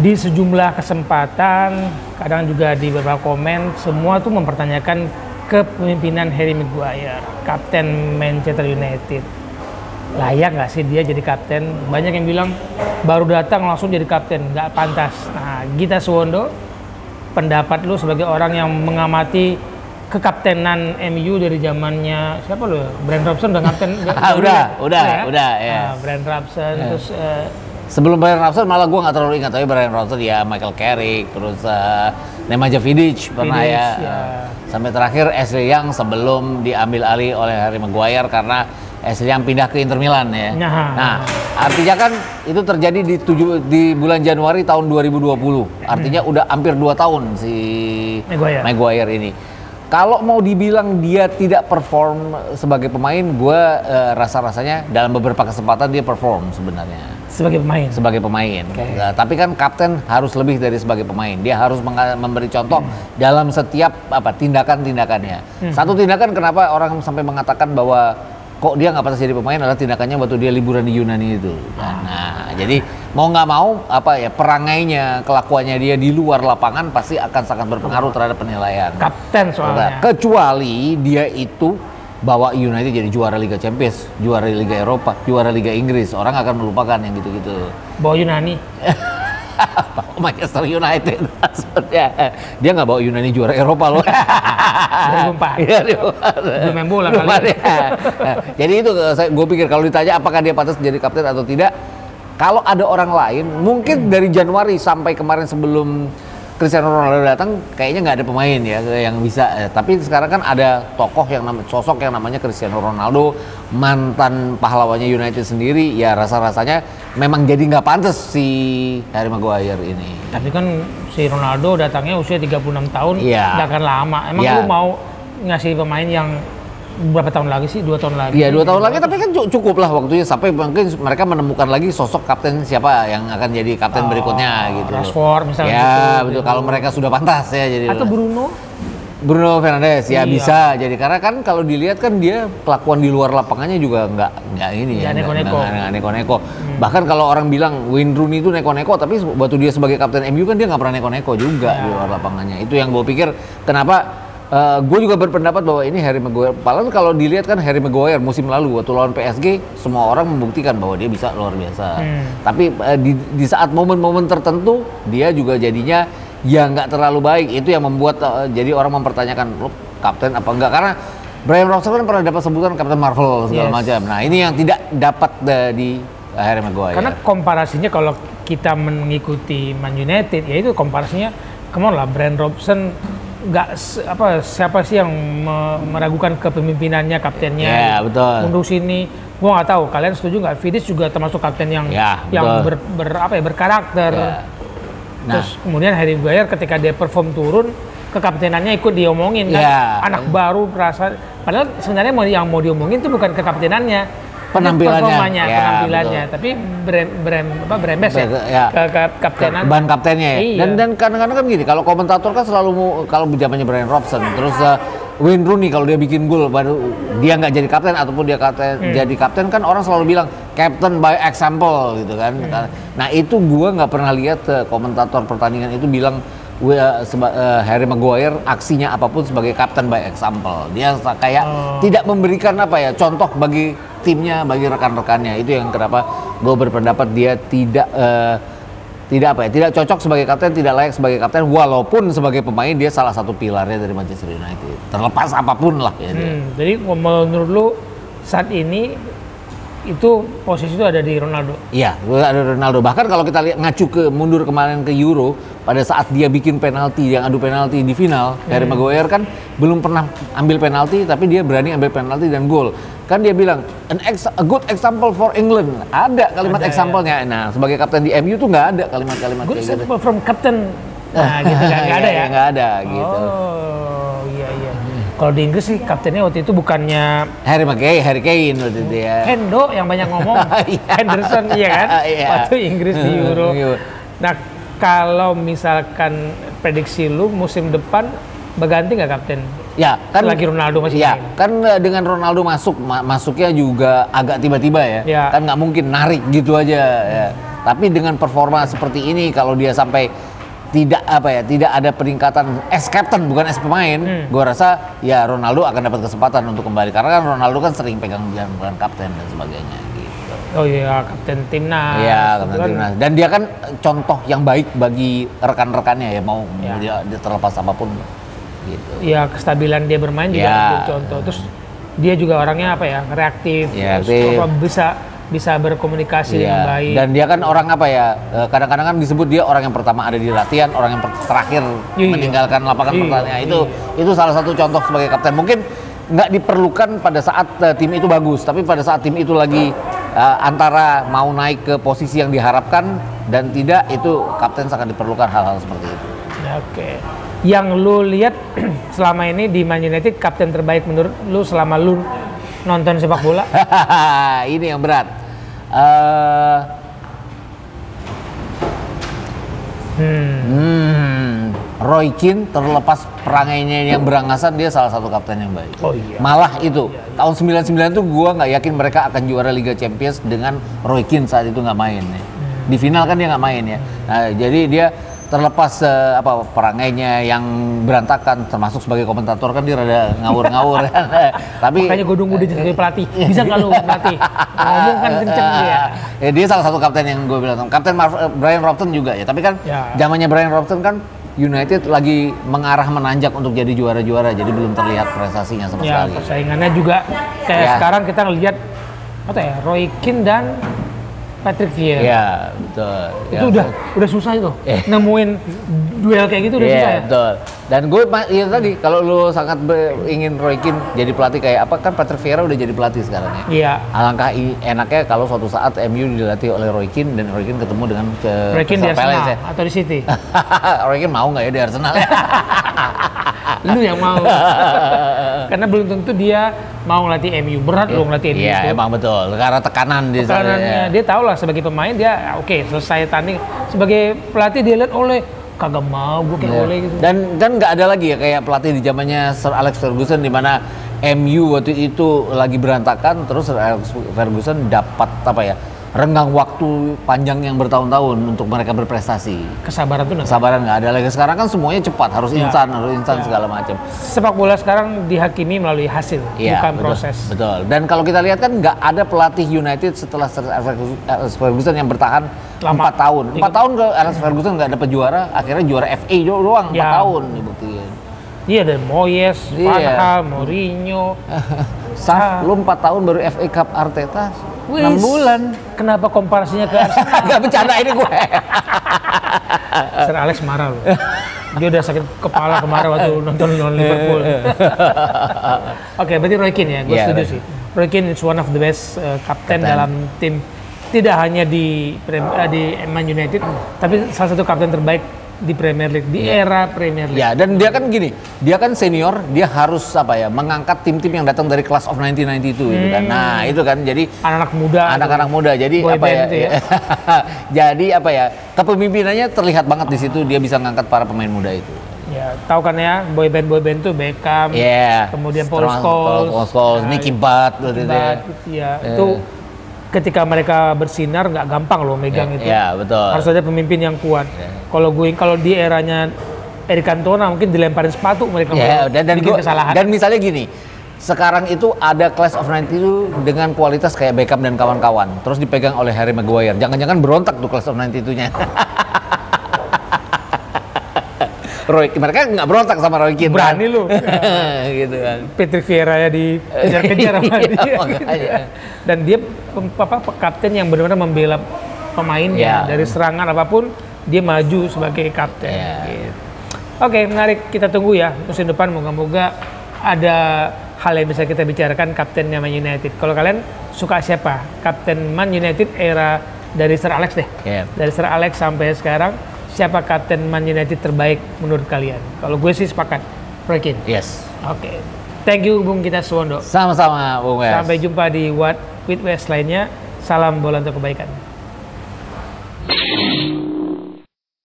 Di sejumlah kesempatan, kadang juga di beberapa komen, semua tuh mempertanyakan kepemimpinan Harry Maguire, kapten Manchester United. Layak nggak sih dia jadi kapten? Banyak yang bilang baru datang langsung jadi kapten, nggak pantas. Nah, Gita Suwondo, pendapat lu sebagai orang yang mengamati kekaptenan MU dari zamannya siapa lu? Brian Robson udah kapten? udah ya. Brian Robson, terus sebelum Brian Robson malah gue nggak terlalu ingat, tapi Brian Robson ya Michael Carrick, terus Nemanja Vidic pernah ya. Sampai terakhir Ashley Young sebelum diambil alih oleh Harry Maguire karena Ashley Young pindah ke Inter Milan ya. Nah, artinya kan itu terjadi di bulan Januari tahun 2020. Artinya udah hampir 2 tahun si Maguire ini. Kalau mau dibilang dia tidak perform sebagai pemain, gue rasa-rasanya dalam beberapa kesempatan dia perform sebenarnya. Sebagai pemain. Okay. Nah, tapi kan kapten harus lebih dari sebagai pemain. Dia harus memberi contoh dalam setiap tindakan-tindakannya. Satu tindakan kenapa orang sampai mengatakan bahwa kok dia nggak pantas jadi pemain adalah tindakannya waktu dia liburan di Yunani itu. Nah, jadi mau nggak mau perangainya, kelakuannya dia di luar lapangan pasti akan sangat berpengaruh terhadap penilaian. Kapten soalnya. Kecuali dia itu bawa United jadi juara Liga Champions, juara Liga Eropa, juara Liga Inggris, orang akan melupakan yang gitu-gitu. Bawa Yunani. Manchester United maksudnya. Dia nggak bawa Yunani juara Eropa loh. 2004. Iya, belum main bola kali. Jadi itu gue pikir kalau ditanya apakah dia pantas jadi kapten atau tidak, kalau ada orang lain mungkin dari Januari sampai kemarin sebelum Cristiano Ronaldo datang kayaknya nggak ada pemain ya yang bisa. Tapi sekarang kan ada sosok yang namanya Cristiano Ronaldo, mantan pahlawannya United sendiri, ya rasa-rasanya memang jadi nggak pantas si Harry Maguire ini. Tapi kan si Ronaldo datangnya usia 36 tahun, nggak akan lama. Emang lu mau ngasih pemain yang berapa tahun lagi sih? 2 tahun lagi? Iya, 2 tahun lagi, tapi kan cukup lah waktunya sampai mungkin mereka menemukan lagi sosok kapten siapa yang akan jadi kapten berikutnya gitu. Rashford misalnya. Ya betul, kalau mereka sudah pantas ya jadi. Atau Bruno Fernandes ya bisa jadi, karena kan kalau dilihat kan dia kelakuan di luar lapangannya juga nggak neko-neko. Bahkan kalau orang bilang Wayne Rooney itu neko-neko, tapi waktu dia sebagai kapten MU kan dia nggak pernah neko-neko juga di luar lapangannya. Itu yang gue pikir kenapa gue juga berpendapat bahwa ini Harry Maguire. Padahal kalau dilihat kan Harry Maguire musim lalu waktu lawan PSG semua orang membuktikan bahwa dia bisa luar biasa. Tapi di saat momen-momen tertentu dia juga jadinya ya nggak terlalu baik. Itu yang membuat jadi orang mempertanyakan lo kapten apa enggak, karena Brian Robson kan pernah dapat sebutan kapten Marvel segala macam. Nah ini yang tidak dapat di Harry Maguire. Karena komparasinya kalau kita mengikuti Man United ya itu komparasinya kemana lah, Brian Robson siapa sih yang meragukan kepemimpinannya, kaptennya? Ya betul. Mundur sini, gua nggak tahu. Kalian setuju nggak? Vidic juga termasuk kapten yang berkarakter. Ya. Terus kemudian Harry Maguire ketika dia perform turun, kekaptenannya ikut diomongin kan. Anak baru berasa. Padahal sebenarnya yang mau diomongin itu bukan kekaptenannya, penampilannya, tapi brand best ya, kaptenan, ban kaptennya ya. Dan kadang-kadang kan gini, kalau komentator kan selalu kalau zamannya Brian Robson, terus Wayne Rooney kalau dia bikin gol baru dia nggak jadi kapten ataupun dia jadi kapten kan orang selalu bilang captain by example gitu kan. Nah itu gua nggak pernah lihat komentator pertandingan itu bilang Harry Maguire aksinya apapun sebagai captain by example. Dia kayak tidak memberikan contoh bagi timnya, bagi rekan-rekannya. Itu yang kenapa gue berpendapat dia tidak cocok sebagai kapten, tidak layak sebagai kapten, walaupun sebagai pemain dia salah satu pilarnya dari Manchester United. Terlepas apapun lah ya. Jadi menurut lu saat ini itu posisi itu ada di Ronaldo? Iya, ada Ronaldo. Bahkan kalau kita lihat mundur kemarin ke Euro, pada saat dia bikin penalti, yang adu penalti di final, Harry Maguire kan belum pernah ambil penalti, tapi dia berani ambil penalti dan gol. Kan dia bilang a good example for England. Ada kalimat example-nya. Ya. Nah, sebagai kapten di MU tuh nggak ada kalimat-kalimat good kayak gitu. From captain. Nah, gitu nggak ada ya? Nggak ada gitu. Oh, iya. Kalau di Inggris sih kaptennya waktu itu bukannya Harry Kane waktu itu ya. Hendo yang banyak ngomong. Henderson iya kan? Waktu Inggris di Euro. Nah, kalau misalkan prediksi lu musim depan berganti nggak kapten? Ya, kan lagi Ronaldo masih main. Kan dengan Ronaldo masuknya juga agak tiba-tiba ya. Kan nggak mungkin narik gitu aja ya. Tapi dengan performa seperti ini, kalau dia sampai tidak ada peningkatan as captain bukan as pemain, gua rasa ya Ronaldo akan dapat kesempatan untuk kembali karena kan Ronaldo kan sering pegang kapten dan sebagainya gitu. Oh iya, kapten timnas. Iya, kapten timnas. Dan dia kan contoh yang baik bagi rekan-rekannya ya, mau dia terlepas apapun gitu. Iya, kestabilan dia bermain juga contoh. Terus dia juga orangnya reaktif, bisa berkomunikasi dengan baik. Dan dia kan orang kadang-kadang kan disebut dia orang yang pertama ada di latihan, orang yang terakhir meninggalkan lapangan pertandingan. Itu salah satu contoh sebagai kapten. Mungkin nggak diperlukan pada saat tim itu bagus, tapi pada saat tim itu lagi antara mau naik ke posisi yang diharapkan dan tidak, itu kapten sangat diperlukan hal-hal seperti itu. Oke. Yang lu lihat selama ini di Man United, kapten terbaik menurut lu selama lu nonton sepak bola? Ini yang berat. Roy Keane, terlepas perangainya yang berangasan, dia salah satu kapten yang baik. Oh iya. Malah itu tahun 99 tuh gua nggak yakin mereka akan juara Liga Champions dengan Roy Keane saat itu nggak main ya. Di final kan dia nggak main ya. Nah, jadi dia terlepas perangainya yang berantakan, termasuk sebagai komentator kan dia rada ngawur-ngawur kan. Tapi makanya gue nunggu dia jadi pelatih. Bisa nggak lu pelatih? Ngomong kan kenceng dia. Ya dia salah satu kapten yang gue bilang. Kapten Brian Robson juga ya. Tapi kan zamannya Brian Robson kan United lagi mengarah menanjak untuk jadi juara-juara, jadi belum terlihat prestasinya sama sekali. Persaingannya juga kayak sekarang kita ngelihat Roy Keane dan Patrick Vieira. Iya, betul. Itu udah susah itu. Nemuin duel kayak gitu udah susah ya. Betul. Dan gue tadi kalau lu sangat ingin Roy Keane jadi pelatih kayak apa, kan Patrick Vieira udah jadi pelatih sekarang ya. Iya. Alangkah enaknya kalau suatu saat MU dilatih oleh Roy Keane dan Roy Keane ketemu dengan Roy Keane di Arsenal atau di City. Roy Keane mau nggak ya di Arsenal? Lu yang mau. Karena belum tentu dia mau ngelatih MU. Berat loh ngelatih MU. Iya, emang betul. Karena tekanan di sana. Dia tahu lah sebagai pemain dia selesai tanding. Sebagai pelatih dia lihat kagak mau gue kayak Ole gitu. Dan kan nggak ada lagi ya kayak pelatih di zamannya Sir Alex Ferguson di mana MU waktu itu lagi berantakan, terus Sir Alex Ferguson dapat renggang waktu panjang yang bertahun-tahun untuk mereka berprestasi. Kesabaran nggak ada lagi. Sekarang kan semuanya cepat, harus instan segala macam. Sepak bola sekarang dihakimi melalui hasil, bukan proses. Betul. Dan kalau kita lihat kan nggak ada pelatih United setelah Sir Alex Ferguson yang bertahan 4 tahun. 4 tahun ke Alex Ferguson nggak dapat juara, akhirnya juara FA doang 4 tahun dibuktiin. Iya, dan Moyes, Van Gaal, Mourinho. Lu 4 tahun baru FA Cup Arteta. 6 bulan. Kenapa komparasinya ke Arsenal? Gak bercanda ini gue. Sir Alex marah loh. Dia udah sakit kepala kemarin waktu nonton Liverpool. Oke, berarti Roy Keane ya, gue setuju sih. Roy Keane is one of the best kapten dalam tim. Tidak hanya di Man United, tapi salah satu kapten terbaik di Premier League, di era Premier League. Ya, dan dia kan gini, dia kan senior, dia harus mengangkat tim-tim yang datang dari Class of 1992 itu kan. Nah, itu kan jadi anak-anak muda. Jadi jadi kepemimpinannya terlihat banget di situ, dia bisa ngangkat para pemain muda itu. Ya, tahu kan ya, boyband tuh Beckham, kemudian Paul Scholes, Nicky Butt gitu ya. Itu ketika mereka bersinar nggak gampang loh megang itu. Iya, betul. Harus ada pemimpin yang kuat. Kalau di eranya Eric Cantona mungkin dilemparin sepatu mereka bikin kesalahan. Dan misalnya gini, sekarang itu ada Class of 90 itu dengan kualitas kayak Beckham dan kawan-kawan, terus dipegang oleh Harry Maguire. Jangan-jangan berontak tuh Class of 92-nya. Mereka nggak berontak sama Roy Keane. Berani lu. Gitu kan. Patrick Vieira ya dikejar-kejar sama dia. Dan dia kapten yang benar-benar membela pemainnya dari serangan apapun, dia maju sebagai kapten. Gitu. Oke, menarik, kita tunggu ya musim depan, moga-moga ada hal yang bisa kita bicarakan kaptennya Man United. Kalau kalian suka siapa? Kapten Man United era dari Sir Alex deh. Dari Sir Alex sampai sekarang, siapa kapten Man United terbaik menurut kalian? Kalau gue sih sepakat Roy Keane. Yes. Oke. Thank you Bung Gita Suwondo. Sama-sama Bung Wes. Sampai jumpa di What with Wes lainnya. Salam bola untuk kebaikan.